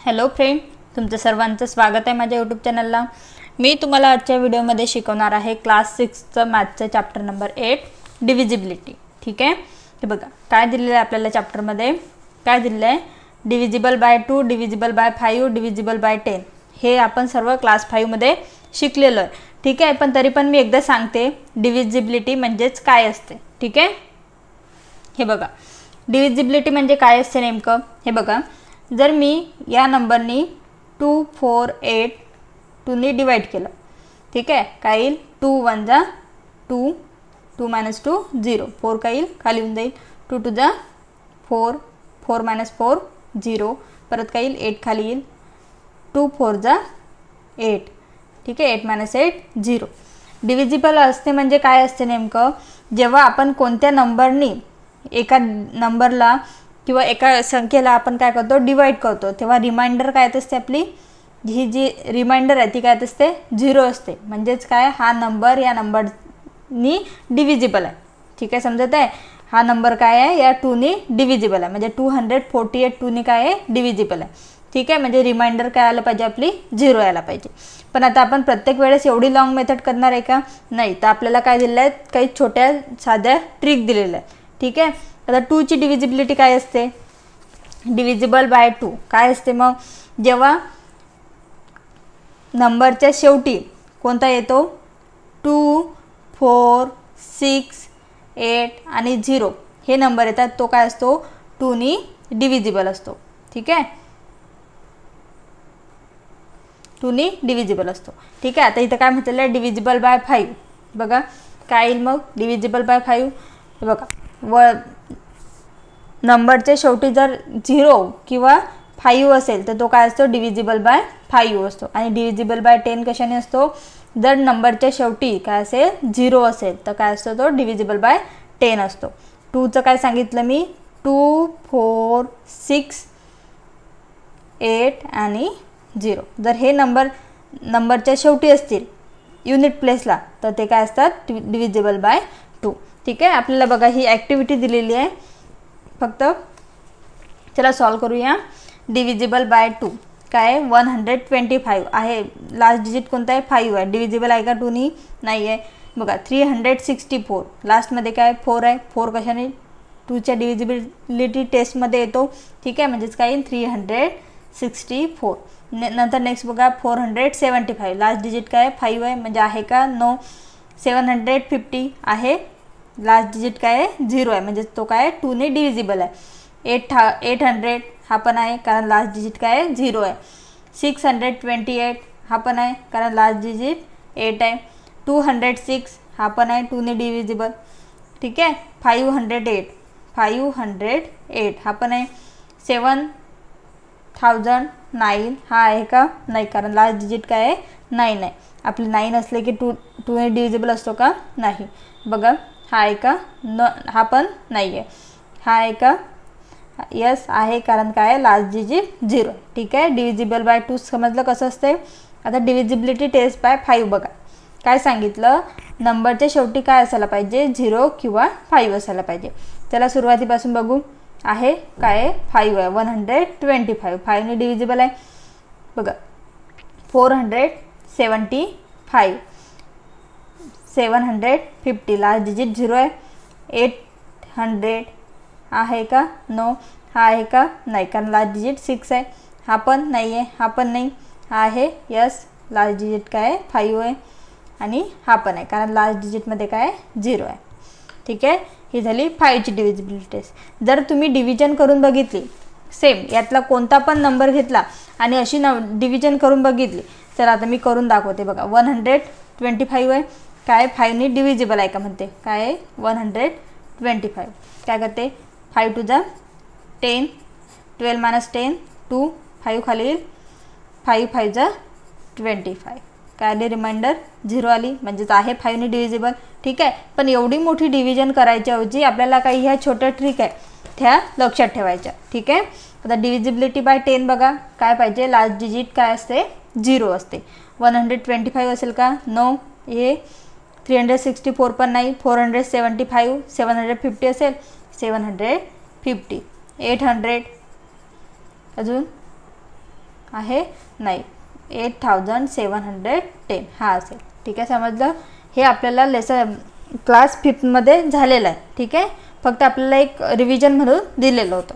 Hello friend, तुमचं सर्वांचं स्वागत आहे माझ्या यूट्यूब चॅनलला। मी तुम्हाला आजच्या व्हिडिओमध्ये शिकवणार आहे क्लास 6चं मॅथचं चॅप्टर नंबर 8 डिव्हिजिबिलिटी। ठीक आहे, हे बघा काय दिलेलं आहे आपल्याला चॅप्टरमध्ये। काय दिलेलं आहे, divisible by 2, divisible by 5, divisible by 10 हे आपण सर्व क्लास 5 मध्ये शिकलेलो आहे। ठीक आहे, पण तरी पण मी एकदा सांगते डिव्हिजिबिलिटी म्हणजेच काय असते। ठीक आहे, हे बघा डिव्हिजिबिलिटी म्हणजे काय असते नेमकं। हे बघा, जर मी या नंबरनी 2, 4, 8 2 ने डिवाइड केलं, ठीक आहे, काय येईल 2 1 जा 2, 2 - 2 0, 4 काय येईल खाली होऊन जाईल 2 2 जा 4, 4 - 4 0, परत काय येईल 8 खाली येईल 2 4 जा 8, ठीक आहे, 8 - 8 0। डिव्हिजिबल असते म्हणजे काय असते नेमकं, जेव्हा आपण कोणत्या नंबरनी एका नंबरला किंवा एका संख्येला आपण काय करतो डिवाइड करतो, तेव्हा रिमाइंडर काय असते आपली, ही जी रिमाइंडर आहे ती काय असते 0 असते। म्हणजेच काय, हा नंबर या नंबरनी डिव्हिजिबल आहे। ठीक आहे, समजत आहे, हा नंबर काय आहे या 2 ने डिव्हिजिबल आहे, म्हणजे 248 2 ने काय आहे डिव्हिजिबल आहे। ठीक आहे, म्हणजे रिमाइंडर काय आलं पाहिजे आपली 0 यायला पाहिजे। पण आता आपण प्रत्येक वेळेस एवढी लॉंग मेथड करणार आहे का, नाही, तर आपल्याला काय दिलेलं आहे, काही छोट्या साध्या ट्रिक दिलेल्या आहे। ठीक आहे, आता 2 ची डिव्हिजिबिलिटी काय असते, डिव्हिजिबल बाय 2 काय असते, मग जेव्हा नंबरच्या शेवटी कोणता येतो 2, 4, 6, 8 आणि 0 हे नंबर येतात, तो काय असतो 2 ने डिव्हिजिबल असतो। ठीक आहे, 2 ने डिव्हिजिबल असतो। ठीक आहे, आता इथं काय म्हटलेलं आहे डिव्हिजिबल बाय 5, बघा काय येईल मग डिव्हिजिबल बाय 5, बघा व नंबरच्या शेवटी जर 0 किंवा 5 असेल तर तो काय असतो डिव्हिजिबल बाय 5 असतो। आणि डिव्हिजिबल बाय 10 कशाने असतो, जर नंबरच्या शेवटी काय असेल 0 असेल तर काय असतो तो डिव्हिजिबल बाय 10 असतो। 2चं काय सांगितलं मी, 2 4 6 8 आणि 0, जर हे नंबरच्या शेवटी असतील युनिट प्लेसला तर ते काय असतात डिव्हिजिबल बाय 2। ठीक आहे, आपल्याला बघा ही ॲक्टिव्हिटी दिलेली आहे, फक्त चला सॉल्व करूया। डिव्हिजिबल बाय 2 काय 125 आहे, लास्ट डिजिट कोणता आहे 5 आहे, डिव्हिजिबल आहे का 2 ने, नाही आहे। बघा 364 लास्टमध्ये काय 4 आहे, 4 कशाने 2च्या डिव्हिजिबिलिटी टेस्टमध्ये येतो। ठीक आहे, म्हणजेच काय 364। नंतर नेक्स्ट बघा 475 लास्ट डिजिट काय 5 आहे, म्हणजे आहे का, नो। 750 आहे, लास्ट डिजिट काय आहे 0 आहे, म्हणजे तो काय 2 ने डिव्हिजिबल आहे। 800 हा पण आहे, कारण लास्ट डिजिट काय आहे 0 आहे। 628 हा पण आहे, कारण लास्ट डिजिट 8 आहे। 206 हा पण आहे 2 ने डिव्हिजिबल। ठीक आहे, 508 हा पण आहे। 7009 हा आहे का, नाही, कारण लास्ट डिजिट काय आहे 9 आहे। आपले 9 असले की 2 ने डिव्हिजिबल असतो का, नाही। बघा हा आहे का, हा पण नाही आहे। हा आहे का, यस आहे, कारण काय लास्ट डिजिट 0। ठीक आहे, डिव्हिजिबल बाय 2 समजलं कसं असते। आता डिव्हिजिबिलिटी टेस्ट बाय 5 बघा काय सांगितलं, नंबरच्या शेवटी काय असायला पाहिजे 0 किंवा 5 असायला पाहिजे। त्याला सुरुवातीपासून बघू, आहे काय 5 आहे, 125 5 ने डिव्हिजिबल आहे। बघा 475 750 लास्ट डिजिट 0 आहे। 800 आहे का, नो। हा आहे का, नाही, कारण लास्ट डिजिट 6 आहे। हा पण नाही आहे, हा पण नाही, हा आहे, यस, लास्ट डिजिट काय आहे 5 आहे। आणि हा पण आहे, कारण लास्ट डिजिटमध्ये काय आहे 0 आहे। ठीक आहे, ही झाली 5 ची डिव्हिजिबिलिटी टेस्ट। जर तुम्ही डिव्हिजन करून बघितली, सेम यातला कोणता पण नंबर घेतला आणि अशी डिव्हिजन करून बघितली, तर आता मी करून दाखवते। बघा 125 आहे, काय 5 ने डिव्हिजिबल आहे का म्हणते, काय आहे 125, काय करते 5 2 जा 10, 12 - 10 2, 5 खाली येईल 5 5 जा 25, काय आली रिमाइंडर 0 आली, म्हणजेच आहे 5 ने डिव्हिजिबल। ठीक आहे, पण एवढी मोठी डिव्हिजन करायच्या ऐवजी आपल्याला काही ह्या छोट्या ट्रिक आहे त्या लक्षात ठेवायच्या। ठीक आहे, आता डिव्हिजिबिलिटी बाय 10 बघा काय पाहिजे, लास्ट डिजिट काय असते 0 असते। 125 असेल का, नो। हे 364 पण नाही, 475 750 असेल, 750 800 अजून आहे? नाही, 8710 हा असेल. ठीक आहे, समजलं? हे आपल्याला लेसन क्लास 5मध्ये झालेलं आहे. ठीक आहे, फक्त आपल्याला एक रिव्हिजन म्हणून दिलेलं होतं.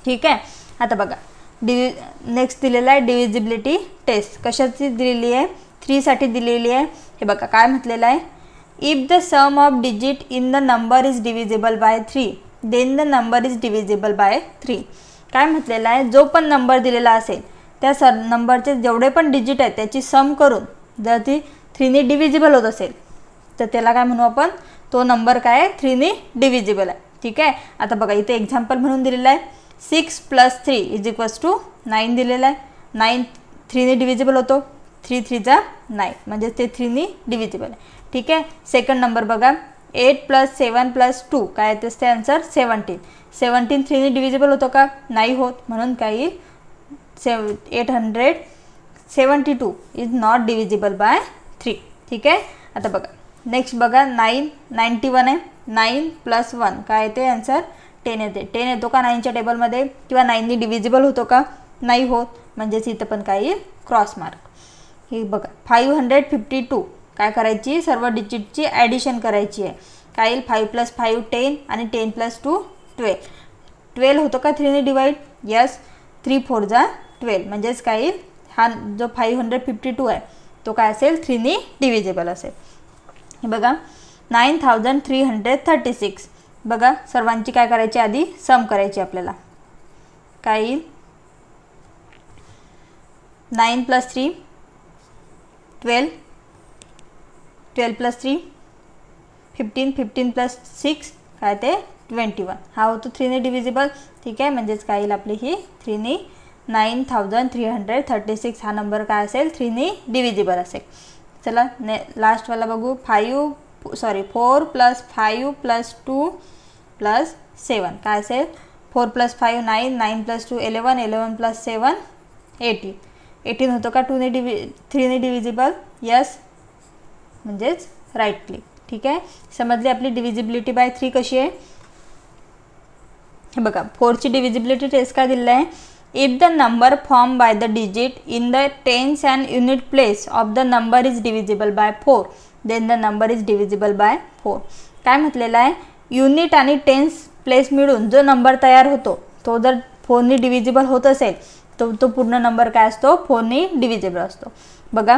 ठीक आहे, आता बघा नेक्स्ट दिलेला आहे डिव्हिजिबिलिटी टेस्ट. कशाची दिलेली आहे? 3 साठी दिलेली आहे. हे बघा काय म्हटलेलं आहे, if the sum of digit in the number is divisible by 3 then the number is divisible by 3. काय म्हटलेलं आहे, जो पण नंबर दिलेला असेल त्या नंबरचे जेवढे पण डिजिट आहेत त्याची सम करून जर ती 3ने डिव्हिजिबल होत असेल तर त्याला काय म्हणू आपण, तो नंबर काय आहे 3ने डिव्हिजिबल आहे. ठीक आहे, आता बघा इथे एक्झाम्पल म्हणून दिलेलं आहे 6 + 3 = 9 दिलेलं आहे. 9 3ने डिव्हिजिबल होतो, 3 3 जा 9 म्हणजे ते 3ने डिव्हिजिबल आहे. ठीक आहे, सेकंड नंबर बघा 8 + 7 + 2 काय येते ते आन्सर 17. 17 3ने डिव्हिजिबल होतो का? नाही होत, म्हणून काही 872 इज नॉट डिव्हिजिबल बाय 3. ठीक आहे, आता बघा नेक्स्ट बघा 91 आहे. 9 + 1 काय येते आन्सर 10 येते. 10 येतो का 9च्या टेबलमध्ये? किंवा 9ने डिव्हिजिबल होतो का? नाही होत, म्हणजेच इथं पण काही क्रॉस मार्क. हे बघा 552 काय करायची, सर्व डिजिटची ॲडिशन करायची आहे. काय येईल 5 + 5 10 आणि 10 + 2 12. 12 होतो का 3ने डिवाइड? यस, 3 4 जा 12 म्हणजेच काय येईल, हा जो 552 आहे तो काय असेल 3ने डिव्हिजिबल असेल. हे बघा 9336 बघा सर्वांची काय करायची, आधी सम करायची आपल्याला. काय येईल 9 + 3 12, 12 + 3 15, 15 + 6 काय ते 21. हा होतो 3ने डिव्हिजिबल. ठीक आहे, म्हणजेच काय येईल आपली ही 3ने 9336 हा नंबर काय असेल 3ने डिव्हिजिबल असेल. चला लास्टवाला बघू 4 + 5 + 2 + 7 काय असेल 4 + 5 9, 9 + 2 11, 11 + 7 18. 18 होतो का 3ने डिव्हिजिबल? यस, म्हणजेच राईट क्लिक. ठीक आहे, समजली आपली डिव्हिजिबिलिटी बाय 3 कशी आहे. हे बघा 4ची डिव्हिजिबिलिटी टेस्ट काय दिलेलं आहे, if the number form by the digit in the tens and unit place of the number is divisible by 4 then the number is divisible by 4. काय म्हटलेलं आहे, युनिट आणि टेन्स प्लेस मिळून जो नंबर तयार होतो तो जर 4ने डिव्हिजिबल होत असेल तर तो पूर्ण नंबर काय असतो 4ने डिव्हिजिबल असतो. बघा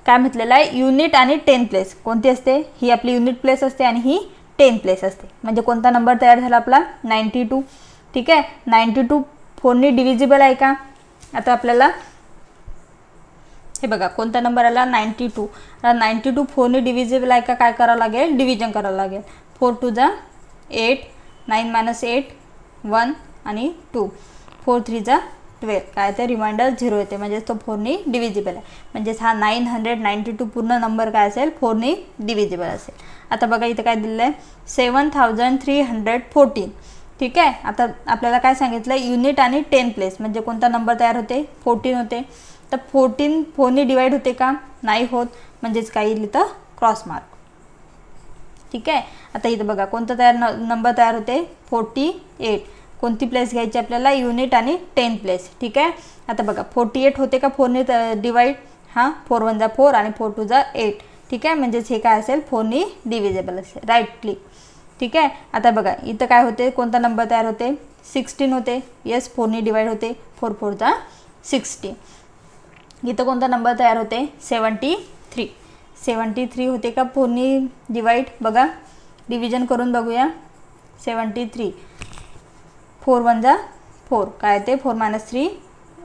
काय म्हटलेलं आहे, युनिट आणि 10 प्लेस कोणती असते, ही आपली युनिट प्लेस असते आणि ही 10 प्लेस असते. म्हणजे कोणता नंबर तयार झाला आपला 92. ठीक आहे, 92 4ने डिव्हिजिबल आहे का? आता आपल्याला हे बघा कोणता नंबर आला 92. 92 4ने डिव्हिजिबल आहे का? काय करावं लागेल, डिव्हिजन करावं लागेल. 4 2 जा 8, 9 - 8 1 आणि 2, 4 3 जा 12 काय ते रिमाइंडर 0 येते, म्हणजेच तो 4ने डिव्हिजिबल आहे. म्हणजेच हा 992 पूर्ण नंबर काय असेल 4ने डिव्हिजिबल असेल. आता बघा इथं काय दिलेलं आहे 7314. ठीक आहे, आता आपल्याला काय सांगितलं युनिट आणि 10 प्लेस म्हणजे कोणता नंबर तयार होते 14 होते. तर 14 4ने डिवाइड होते का? नाही होत, म्हणजेच काय येईल इथं क्रॉस मार्क. ठीक आहे, आता इथं बघा कोणता नंबर तयार होते 48. कोणती प्लेस घ्यायची आपल्याला, युनिट आणि 10 प्लेस. ठीक आहे, आता बघा 48 होते का 4ने डिवाइड? हां, 4 1 जा 4 आणि 4 2 जा 8. ठीक आहे, म्हणजेच हे काय असेल 4ने डिव्हिजिबल असेल. Right click. ठीक आहे, आता बघा इथं काय होते, कोणता नंबर तयार होते 16 होते. यस, 4ने डिवाइड होते 4 4 जा 16. इथं कोणता नंबर तयार होते 73. 73 होते का 4ने डिवाइड? बघा डिव्हिजन करून बघूया. 73 4 1 जा 4 काय ते 4 - 3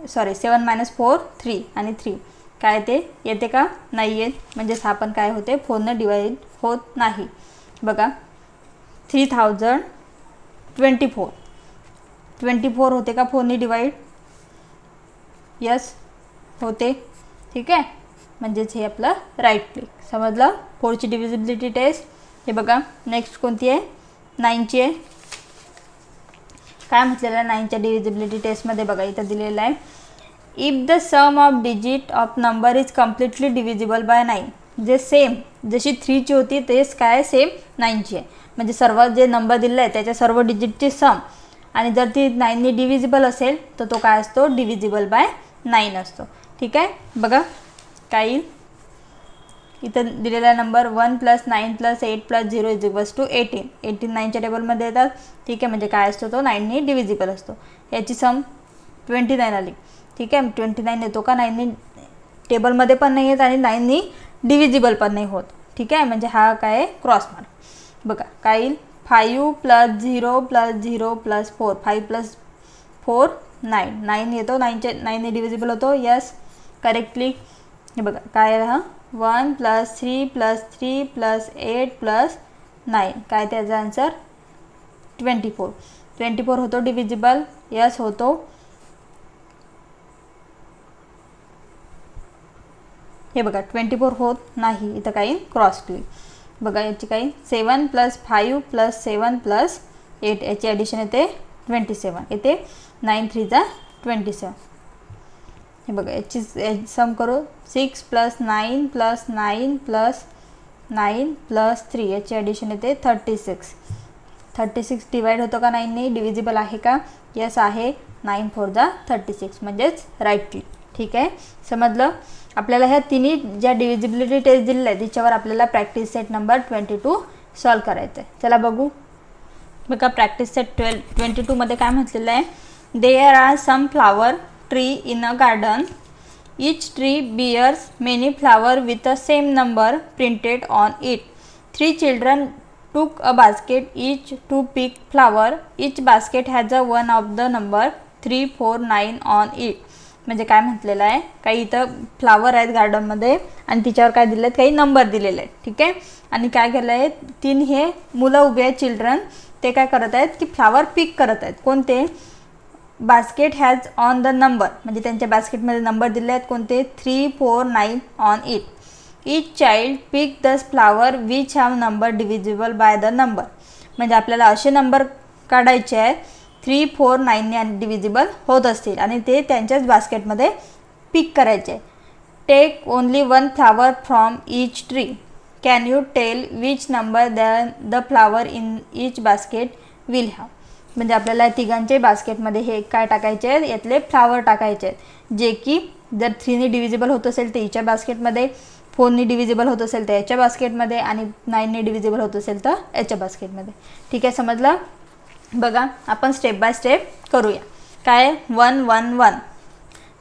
7 - 4 3 आणि 3 काय ते येते का? नाही येत, म्हणजेच हा पण काय होते 4ने डिवाइड होत नाही. बघा 3024 24 होते का 4ने डिवाइड? यस होते. ठीक आहे, म्हणजेच हे आपलं राईट क्लिक. समजलं 4ची डिव्हिजिबिलिटी टेस्ट. हे बघा नेक्स्ट कोणती आहे 9ची आहे. काय म्हटलेलं आहे 9च्या डिव्हिजिबिलिटी टेस्टमध्ये? बघा इथं दिलेलं आहे if the sum of digit of number is completely divisible by 9. जे सेम जशी 3ची होती तेच काय सेम 9ची आहे. म्हणजे सर्व जे नंबर दिलेला आहे त्याच्या सर्व डिजिटची सम आणि जर ती 9ने डिव्हिजिबल असेल तर तो काय असतो डिव्हिजिबल बाय 9 असतो. ठीक आहे. बघा काय येईल इथं दिलेला नंबर 1 + 9 + 8 + 0 = 18. 18 9च्या टेबलमध्ये येतात. ठीक आहे. म्हणजे काय असतो तो 9ने डिव्हिजिबल असतो. याची सम 29 आली. ठीक आहे. 29 येतो का 9ने टेबलमध्ये पण नाही येत आणि 9ने डिव्हिजिबल पण नाही होत. ठीक आहे. म्हणजे हा काय आहे क्रॉस मार्क. बघा काय येईल 5 + 0 + 0 + 4 5 + 4 9 9 येतो. 9ने डिव्हिजिबल होतो. Yes correctly. हे बघा काय आहे हा 1 + 3 + 3 + 8 + 9 काय त्याचा आन्सर 24. 24 होतो डिव्हिजिबल. यस होतो. हे बघा 24 होत नाही. इथं काही क्रॉस क्लिक. बघा याची काही 7 + 5 + 7 + 8 याची ॲडिशन येते 27 येते. 9 3 = 27. हे बघा याची सम करू 6 + 9 + 9 + 9 + 3 याची ॲडिशन येते 36. 36 डिवाइड होतो का 9ने डिव्हिजिबल आहे का. यस आहे. 9 4 = 36 म्हणजेच राईट क्लिक. ठीक आहे. समजलं. आपल्याला ह्या तिन्ही ज्या डिव्हिजिबिलिटी टेस्ट दिलेल्या आहे तिच्यावर आपल्याला प्रॅक्टिस सेट नंबर 22 सॉल्व करायचं आहे. चला बघू. बघा प्रॅक्टिस सेट 22मध्ये काय म्हटलेलं आहे there are some flower tree in a garden. Each tree bears many flowers with the same number printed on it. 3 children took a basket each to pick flower. Each basket has a one of the number 3 4 9 on it. म्हणजे काय म्हटलेलं आहे काही इथं flower आहेत गार्डनमध्ये आणि तिच्यावर काय दिले आहेत काही नंबर दिलेले आहेत. ठीक आहे. आणि काय केलं आहे 3 हे मुलं उभे आहेत चिल्ड्रन. ते काय करत आहेत की फ्लावर पिक करत आहेत. कोणते basket has on the number म्हणजे त्यांच्या बास्केटमध्ये नंबर दिले आहेत कोणते 3 4 9 on it. Each child pick the flower which have number divisible by the number. म्हणजे आपल्याला असे नंबर काढायचे आहेत 3 4 9ने डिव्हिजिबल होत असतील आणि ते त्यांच्याच बास्केटमध्ये पिक करायचे. Take only 1 flower from each tree. Can you tell which number the flower in each basket will have. म्हणजे आपल्याला तिघांचे बास्केटमध्ये हे काय टाकायचे आहेत यातले फ्लावर टाकायचे आहेत जे की जर 3ने डिव्हिजिबल होत असेल तर हिच्या बास्केटमध्ये 4ने डिव्हिजिबल होत असेल तर याच्या बास्केटमध्ये आणि 9ने डिव्हिजिबल होत असेल तर याच्या बास्केटमध्ये. ठीक आहे. समजलं. बघा आपण स्टेप बाय स्टेप करूया. काय 1 1 1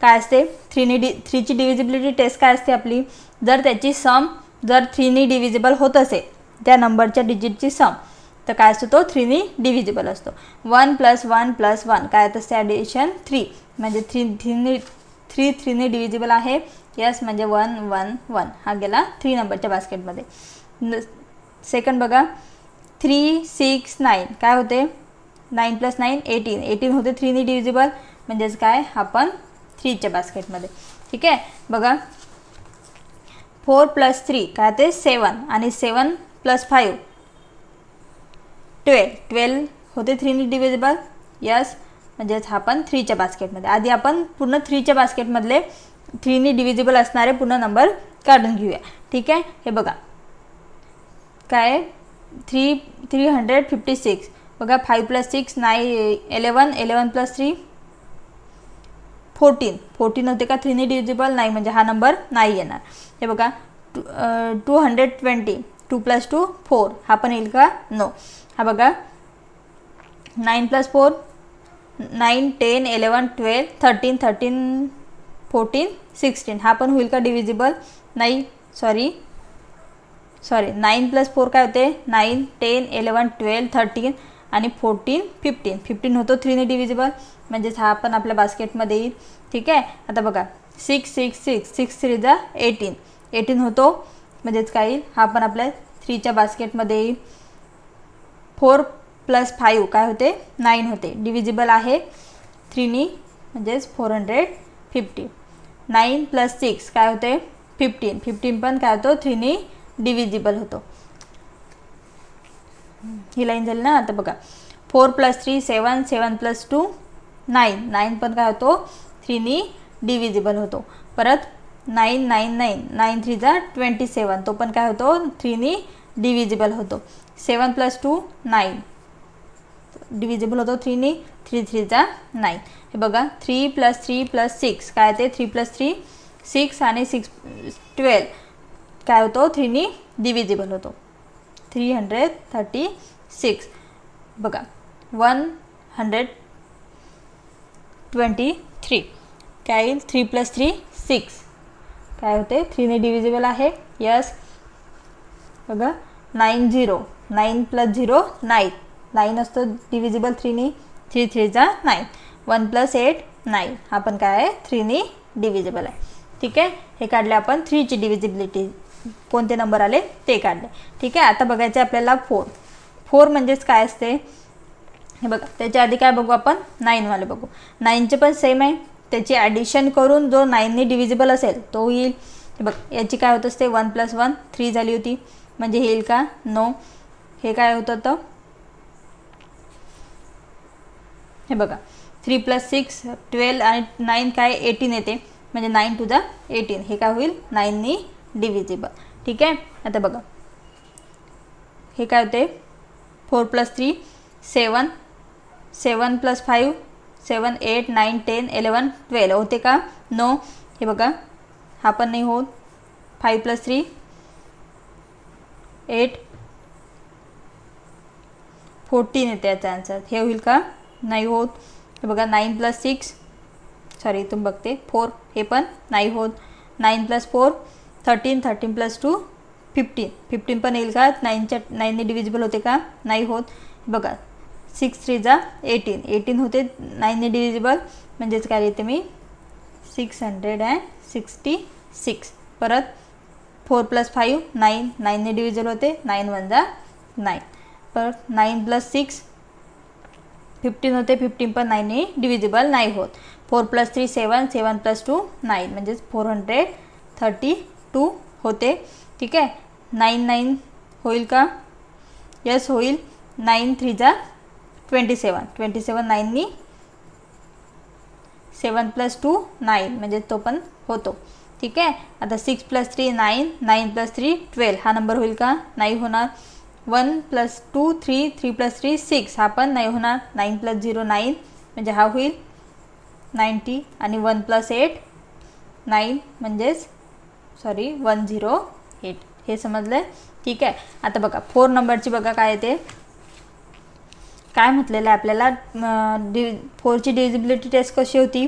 काय असते 3ची डिव्हिजिबिलिटी टेस्ट काय असते आपली जर त्याची सम जर 3ने डिव्हिजिबल होत असेल त्या नंबरच्या डिजिटची सम तर काय असतो तो 3ने डिव्हिजिबल असतो. 1 + 1 + 1 काय असते ॲडिशन 3 म्हणजे 3ने डिव्हिजिबल आहे. यस म्हणजे 1 1 1 हा गेला 3 नंबरच्या बास्केटमध्ये. सेकंड बघा 3 6 9 काय होते 9 + 9 18 18 होते 3ने डिव्हिजिबल म्हणजेच काय आपण 3च्या बास्केटमध्ये. ठीक आहे. बघा 4 + 3 काय ते 7 आणि 7 + 5 12 12 होते 3ने डिव्हिजिबल. यस म्हणजेच हा पण 3च्या बास्केटमध्ये. आधी आपण पूर्ण 3च्या बास्केटमधले 3ने डिव्हिजिबल असणारे पूर्ण नंबर काढून घेऊया. ठीक आहे. हे बघा काय 356 बघा 5 + 6 9 11 11 + 3 14 14 होते का 3ने डिव्हिजिबल नाही म्हणजे हा नंबर नाही येणार. हे बघा 220 2 + 2 4 हा पण येईल का नो. हा बघा 9 + 4 9 10 11 12 13 13 14 16 हा पण होईल का डिव्हिजिबल नाही. सॉरी 9 + 4 काय होते 9 10 11 12 13 आणि 14 15 15 होतो 3ने डिव्हिजिबल म्हणजेच हा पण आपल्या बास्केटमध्ये येईल. ठीक आहे. आता बघा 6 6 6 6 3 = 18 18 होतो म्हणजेच काय येईल हा पण आपल्या 3च्या बास्केटमध्ये येईल. 4 + 5 काय होते 9 होते डिव्हिजिबल आहे 3ने म्हणजेच 450. 9 + 6 काय होते 15 15 पण काय होतो 3ने डिव्हिजिबल होतो. ही लाईन झाली ना. आता बघा 4 + 3 7 7 + 2 9 9 पण काय होतो 3ने डिव्हिजिबल होतो. परत 9 9 9 9 3 = 27 तो पण काय होतो 3ने डिव्हिजिबल होतो. 7 + 2 9 डिव्हिजिबल होतो 3ने 3 3 = 9. हे बघा 3 + 3 + 6 काय ते 3 + 3 6 आणि 6 12 काय होतो 3 नी डिव्हिजिबल होतो 336 बघा 123 काय येईल 3 + 3 6 काय होते 3 ने डिव्हिजिबल आहे यस बघा 90 9 + 0 9 9 असतो डिव्हिजिबल 3 नी 3 3 जा 9 1 + 8 9 हा पण काय आहे 3 नी डिव्हिजिबल आहे ठीक आहे हे काढले आपण 3 ची डिव्हिजिबिलिटी कोणते नंबर आले ते काढले ठीक आहे आता बघायचे आपल्याला 4 म्हणजेच काय असते हे बघा त्याच्या आधी काय बघू आपण 9 वाले बघू 9 चे पण सेम आहे त्याची ॲडिशन करून जो 9 ने डिव्हिजिबल असेल तो येईल हे बघ याची काय होत असते 1 + 1 3 झाली होती म्हणजे हे येईल का नो हे काय होतं तर हे बघा 3 + 6 12 आणि 9 काय 18 येते म्हणजे 9 × 18 हे काय होईल 9 नी डिव्हिजिबल ठीक आहे आता बघा हे काय होते 4 + 3 7 7 + 5 7 8 9 10 11 12 होते का नो हे बघा हा पण नाही होत 5 + 3 8 14 येते याचा आन्सर हे होईल का नाही होत हे बघा 9 + 6 सॉरी इथून बघते 4 हे पण नाही होत 9 + 4 13 13 + 2 15 15 पण येईल का 9 ने डिव्हिजिबल होते का नाही होत बघा 6 3 जा 18 18 होते 9 ने डिव्हिजिबल म्हणजेच काय येते मी 666 परत 4 + 5 9 9 ने डिव्हिजिबल होते 9 1 जा 9 परत 9 + 6 15 होते 15 पण 9 ने डिव्हिजिबल नाही होत 4 + 3 7 7 + 2 9 म्हणजेच 432 होते ठीक आहे 9 9 होईल का यस होईल 9 3 जा 27 27 9 नी 7 + 2 9 म्हणजे तो पण होतो ठीक आहे आता 6 + 3 9 9 + 3 12 हा नंबर होईल का नाही होणार 1 + 2 3 3 + 3 6 हा पण नाही होणार 9 + 0 9 म्हणजे हा होईल 90 आणि 1 + 8 9 म्हणजेच सॉरी 108 हे समजलं ठीक आहे आता बघा 4 नंबरची बघा काय येते काय म्हटलेलं आहे आपल्याला 4 ची डिव्हिजिबिलिटी टेस्ट कशी होती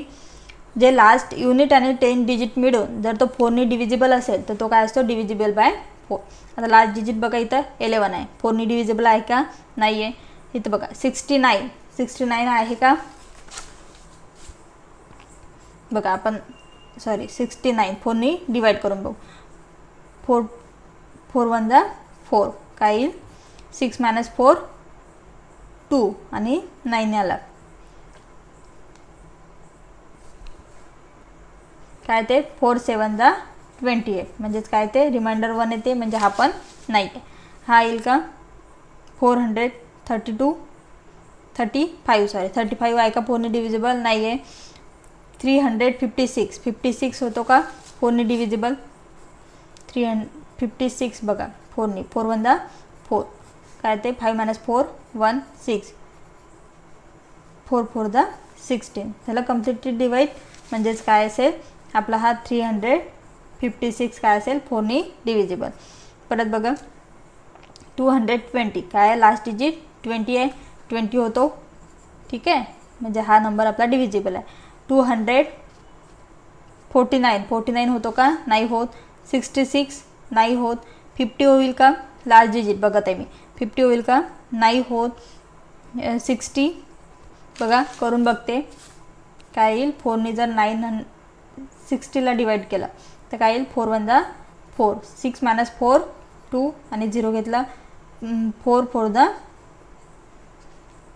जे लास्ट युनिट आणि 10 डिजिट मिळून जर तो 4 ने डिव्हिजिबल असेल तर तो काय असतो डिव्हिजिबल बाय 4 आता लास्ट डिजिट बघा इथं 11 आहे 4 ने डिव्हिजिबल आहे का नाही आहे इथं बघा 69 आहे का बघा आपण सॉरी 69 4 ने डिवाइड करून बघू 4 1 जा 4 काय येईल 6 - 4 2 आणि 9 आला काय ते 4 7 जा 28 म्हणजेच काय ते रिमाइंडर 1 येते म्हणजे हा पण नाही आहे हा येईल का 432 35 सॉरी 35 आहे का 4 ने डिव्हिजिबल नाही आहे 356 56 होतो का 4 ने डिव्हिजिबल 356 बघा 4 ने 4 1 जा 4 काय ते 5 - 4 1 6 4 4 जा 16 त्याला कम्प्लिटली डिवाइड म्हणजेच काय असेल आपला हा 356 काय असेल 4 ने डिव्हिजिबल परत बघा 220 काय लास्ट डिजिट 20 आहे 20 होतो ठीक आहे म्हणजे हा नंबर आपला डिव्हिजिबल आहे 249 होतो का नाही होत 66 नाही होत 50 होईल का लास्ट डिजिट बघत आहे मी 50 होईल का नाही होत 60 बघा करून बघते काय येईल 4 ने जर 60 ला डिवाइड केला तर काय येईल 4 1 जा 4 6 - 4 2 आणि 0 घेतला 4 4 जा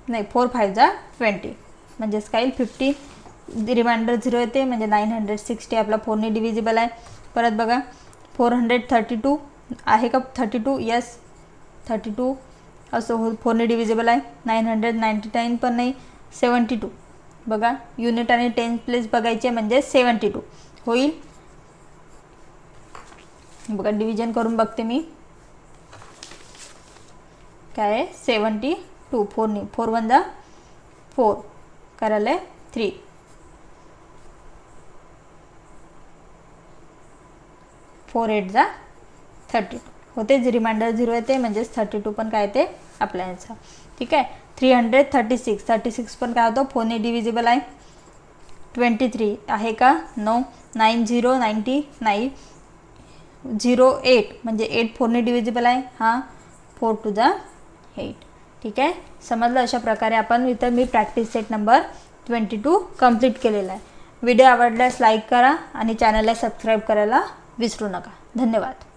नाही 4 5 जा 20 म्हणजेच काय येईल 50 रिमाइंडर 0 येते म्हणजे 960 आपला 4 ने डिव्हिजिबल आहे परत बघा 432 आहे का 32 यस 32 असं हो 4 ने डिव्हिजिबल आहे 999 पण नाही 72 बघा युनिट आणि 10 प्लेस बघायचे म्हणजे 72 होईल बघा डिव्हिजन करून बघते मी काय आहे 72 4 ने 4 1 जा 4 करायला 3 4 8 जा 32 होतेच, रिमाइंडर 0 येते म्हणजेच 32 पण काय येते आपल्या आन्सर. ठीक आहे. 336 36 पण काय होतं 4 ने डिव्हिजिबल आहे. 23 आहे का, नो. 90 99 08 म्हणजे 8 4 ने डिव्हिजिबल आहे, हां 4 2 जा 8. ठीक आहे, समजलं. अशा प्रकारे आपण इथं मी प्रॅक्टिस सेट नंबर 22 कंप्लीट केलेला आहे. व्हिडिओ आवडल्यास लाईक करा आणि चॅनलला सबस्क्राईब करायला विसरू नका. धन्यवाद.